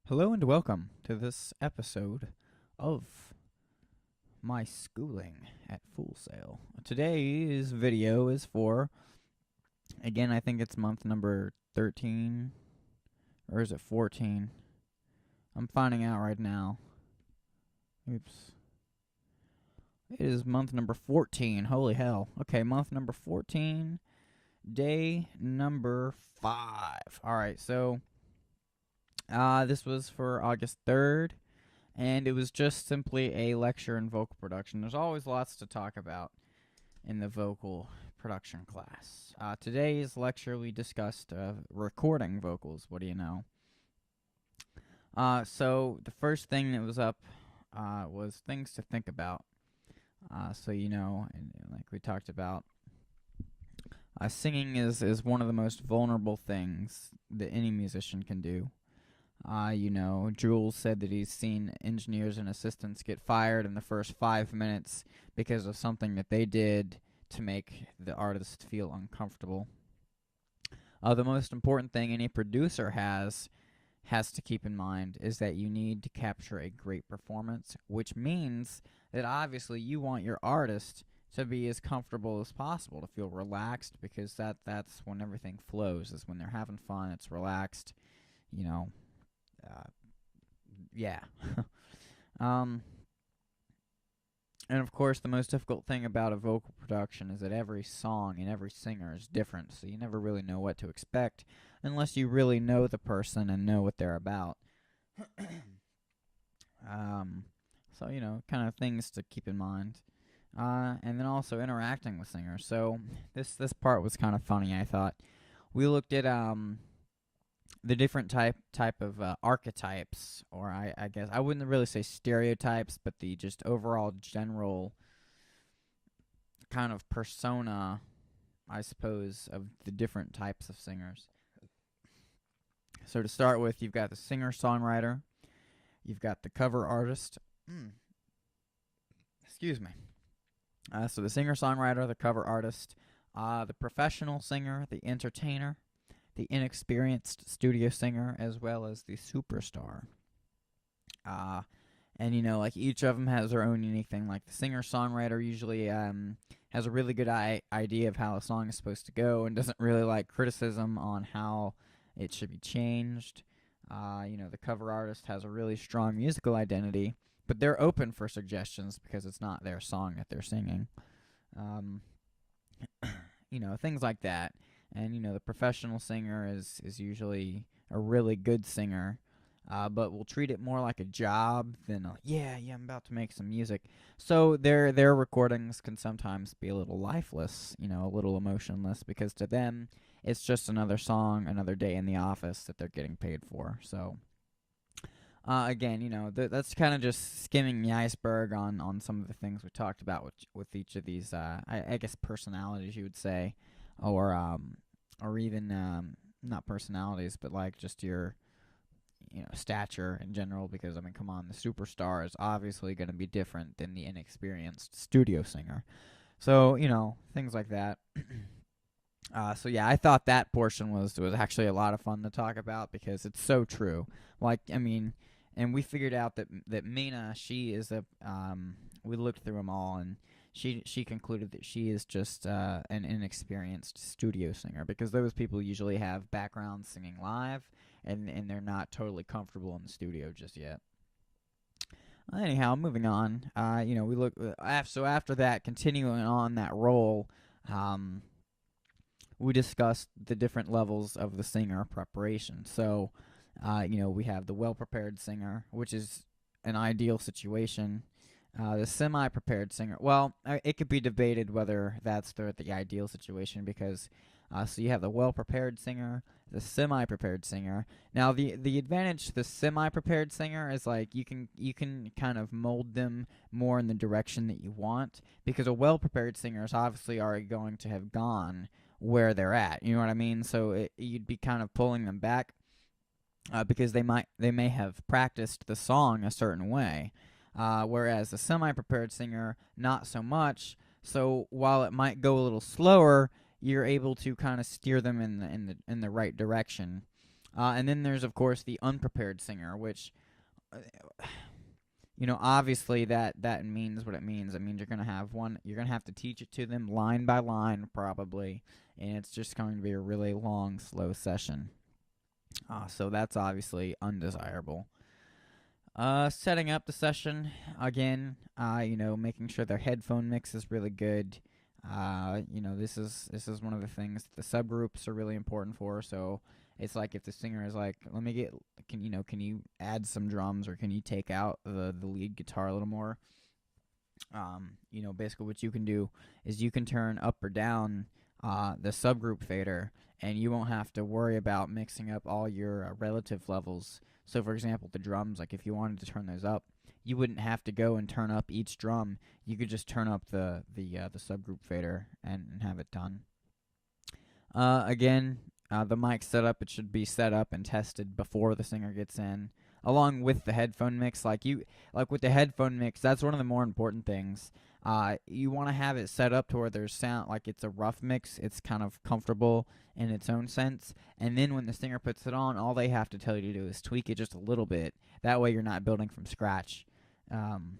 Hello and welcome to this episode of my schooling at Full Sail. Today's video is for, again, I think it's month number 13, or is it 14? I'm finding out right now. Oops. It is month number 14. Holy hell. Okay, month number 14, day number 5. Alright, so this was for August 3rd. And it was just simply a lecture in vocal production. There's always lots to talk about in the vocal production class. Today's lecture, we discussed recording vocals. What do you know? So the first thing that was up was things to think about. And like we talked about, singing is one of the most vulnerable things that any musician can do. Jules said that he's seen engineers and assistants get fired in the first 5 minutes because of something that they did to make the artist feel uncomfortable. The most important thing any producer has to keep in mind is that you need to capture a great performance, which means that obviously you want your artist to be as comfortable as possible, to feel relaxed, because that's when everything flows, is when they're having fun, it's relaxed, you know, yeah. um, and of course, the most difficult thing about a vocal production is that every song and every singer is different, so you never really know what to expect unless you really know the person and know what they're about. um, kind of things to keep in mind. And then also interacting with singers. So this part was kind of funny, I thought. We looked at the different type of archetypes, or I guess I wouldn't really say stereotypes, but the just overall general kind of persona, I suppose, of the different types of singers. So to start with, you've got the singer-songwriter, you've got the cover artist. Excuse me. So the singer-songwriter, the cover artist, the professional singer, the entertainer, the inexperienced studio singer, as well as the superstar. And like each of them has their own unique thing. Like the singer-songwriter usually has a really good idea of how a song is supposed to go and doesn't really like criticism on how it should be changed. The cover artist has a really strong musical identity, but they're open for suggestions because it's not their song that they're singing. Things like that. And the professional singer is usually a really good singer, but will treat it more like a job than I'm about to make some music. So their recordings can sometimes be a little lifeless, a little emotionless, because to them it's just another song, another day in the office that they're getting paid for. So again, that's kind of just skimming the iceberg on some of the things we talked about with each of these, I guess, personalities, you would say, or even not personalities, but like just your stature in general. Because I mean, come on, the superstar is obviously going to be different than the inexperienced studio singer. So things like that. So yeah, I thought that portion was actually a lot of fun to talk about because it's so true. Like, I mean, and we figured out that Mina, she is we looked through them all, and she concluded that she is just an inexperienced studio singer, because those people usually have backgrounds singing live, and they're not totally comfortable in the studio just yet. Anyhow, moving on. We look so after that, continuing on that role. We discussed the different levels of the singer preparation. So, we have the well-prepared singer, which is an ideal situation. The semi-prepared singer, well, it could be debated whether that's the ideal situation, because so you have the well-prepared singer, the semi-prepared singer. Now, the advantage to the semi-prepared singer is like you can kind of mold them more in the direction that you want, because a well-prepared singer is obviously already going to have gone where they're at. You know what I mean? So you'd be kind of pulling them back, because they may have practiced the song a certain way, whereas the semi-prepared singer, not so much. So while it might go a little slower, you're able to kind of steer them in the right direction. And then there's of course the unprepared singer, which uh, obviously that means what it means. It means you're gonna have to teach it to them line by line probably, and it's just going to be a really long, slow session. So that's obviously undesirable. Setting up the session again. Making sure their headphone mix is really good. This is one of the things that the subgroups are really important for. So it's like if the singer is like, let me get, can you add some drums, or can you take out the lead guitar a little more? Basically what you can do is you can turn up or down the subgroup fader, and you won't have to worry about mixing up all your relative levels. So, for example, the drums, like if you wanted to turn those up, you wouldn't have to go and turn up each drum. You could just turn up the subgroup fader and have it done. Again, the mic setup, it should be set up and tested before the singer gets in, along with the headphone mix. Like with the headphone mix, that's one of the more important things. You want to have it set up to where there's sound, like it's a rough mix. It's kind of comfortable in its own sense. And then when the singer puts it on, all they have to tell you to do is tweak it just a little bit. That way you're not building from scratch. And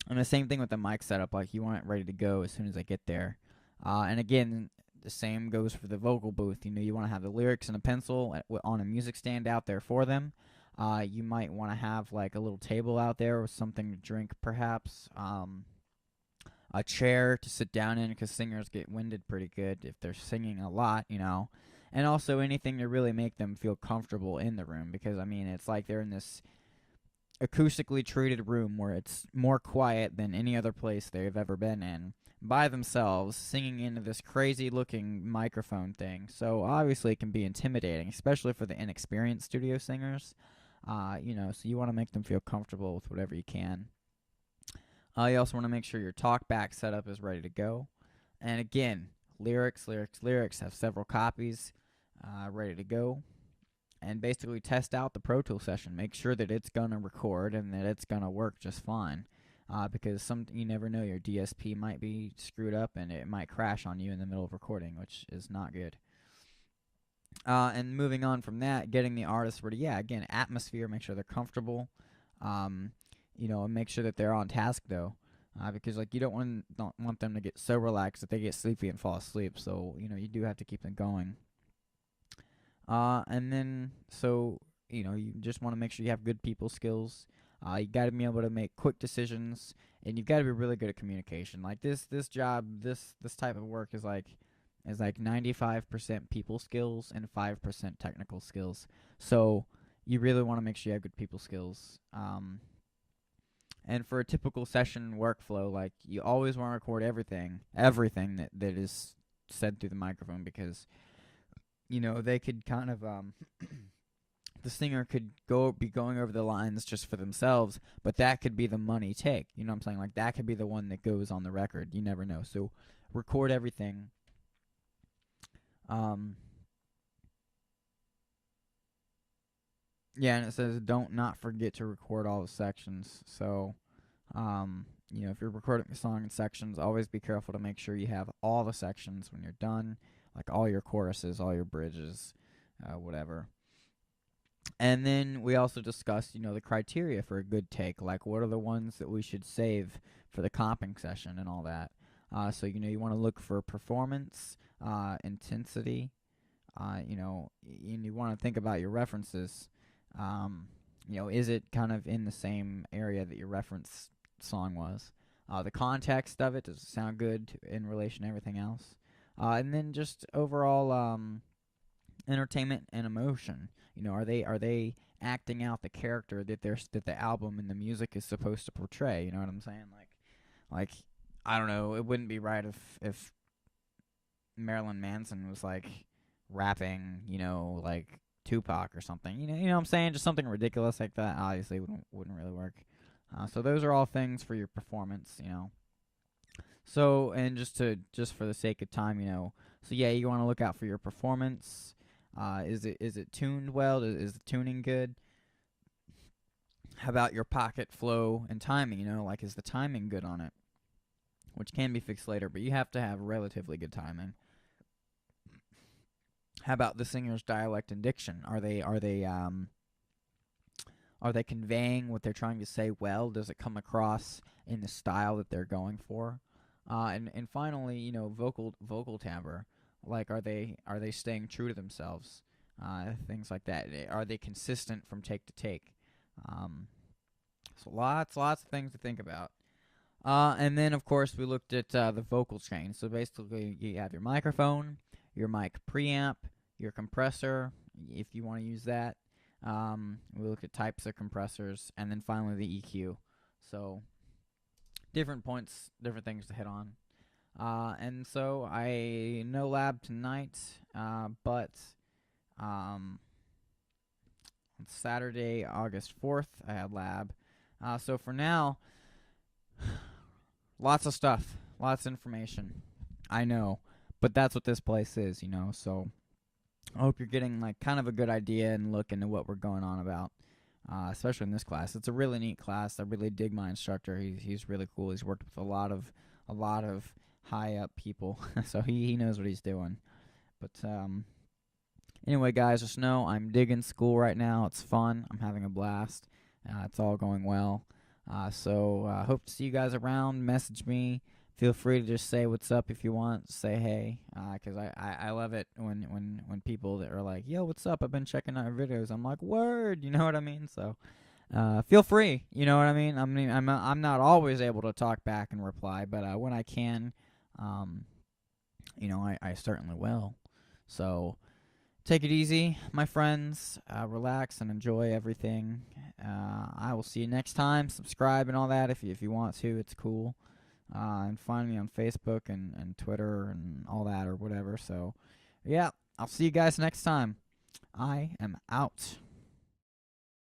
the same thing with the mic setup. Like you want it ready to go as soon as I get there. And again, the same goes for the vocal booth. You want to have the lyrics and a pencil on a music stand out there for them. You might want to have like a little table out there with something to drink, perhaps. A chair to sit down in, because singers get winded pretty good if they're singing a lot. And also anything to really make them feel comfortable in the room, because I mean it's like they're in this acoustically treated room where it's more quiet than any other place they've ever been in, by themselves, singing into this crazy looking microphone thing. So obviously it can be intimidating, especially for the inexperienced studio singers. So you want to make them feel comfortable with whatever you can. You also want to make sure your talkback setup is ready to go. And again, lyrics. Have several copies ready to go. And basically test out the Pro Tool session. Make sure that it's going to record and that it's going to work just fine. Because you never know, your DSP might be screwed up and it might crash on you in the middle of recording, which is not good. And moving on from that, getting the artist ready. Yeah, again, atmosphere. Make sure they're comfortable. And make sure that they're on task though, because like you don't want them to get so relaxed that they get sleepy and fall asleep. So you do have to keep them going. And then you just want to make sure you have good people skills. You got to be able to make quick decisions, and you've got to be really good at communication. Like this job, this type of work is like 95% people skills and 5% technical skills. So you really want to make sure you have good people skills. And for a typical session workflow, like you always want to record everything that is said through the microphone, because they could kind of the singer could be going over the lines just for themselves, but that could be the money take. You know what I'm saying? Like that could be the one that goes on the record. You never know. So record everything. Yeah, and it says don't not forget to record all the sections. So if you're recording a song in sections, always be careful to make sure you have all the sections when you're done, like all your choruses, all your bridges, whatever. And then we also discussed, the criteria for a good take. Like, what are the ones that we should save for the comping session and all that. So, you want to look for performance, intensity, and you want to think about your references. Is it kind of in the same area that your reference song was? The context of it, does it sound good in relation to everything else? And then just overall entertainment and emotion. Are they acting out the character that the album and the music is supposed to portray? You know what I'm saying? Like I don't know. It wouldn't be right if Marilyn Manson was like rapping, like Tupac or something. You know what I'm saying? Just something ridiculous like that. Obviously, wouldn't really work. So those are all things for your performance. So, and just for the sake of time, so yeah, you want to look out for your performance. Is it tuned well? Is the tuning good? How about your pocket flow and timing? Like is the timing good on it? Which can be fixed later, but you have to have relatively good timing. How about the singer's dialect and diction? Are they conveying what they're trying to say well? Does it come across in the style that they're going for? And finally, vocal timbre. Like, are they staying true to themselves? Things like that. Are they consistent from take to take? Um, so lots of things to think about. And then, of course, we looked at the vocal chain. So basically, you have your microphone, your mic preamp, your compressor, if you want to use that. We looked at types of compressors, and then finally the EQ. So different points, different things to hit on. And so no lab tonight, but on Saturday, August 4th, I had lab. So for now, lots of stuff, lots of information. I know, but that's what this place is, So I hope you're getting like kind of a good idea and look into what we're going on about, especially in this class. It's a really neat class. I really dig my instructor. He's really cool. He's worked with a lot of high up people, so he knows what he's doing. But anyway, guys, just know I'm digging school right now. It's fun. I'm having a blast. It's all going well. So hope to see you guys around. Message me. Feel free to just say what's up if you want. Say hey, because I love it when people that are like, yo, what's up? I've been checking out your videos. I'm like, word, you know what I mean? So feel free, you know what I mean? I'm not always able to talk back and reply, but when I can, I certainly will. So take it easy, my friends. Relax and enjoy everything. I will see you next time. Subscribe and all that if you want to. It's cool. And find me on Facebook and Twitter and all that or whatever. So, yeah, I'll see you guys next time. I am out.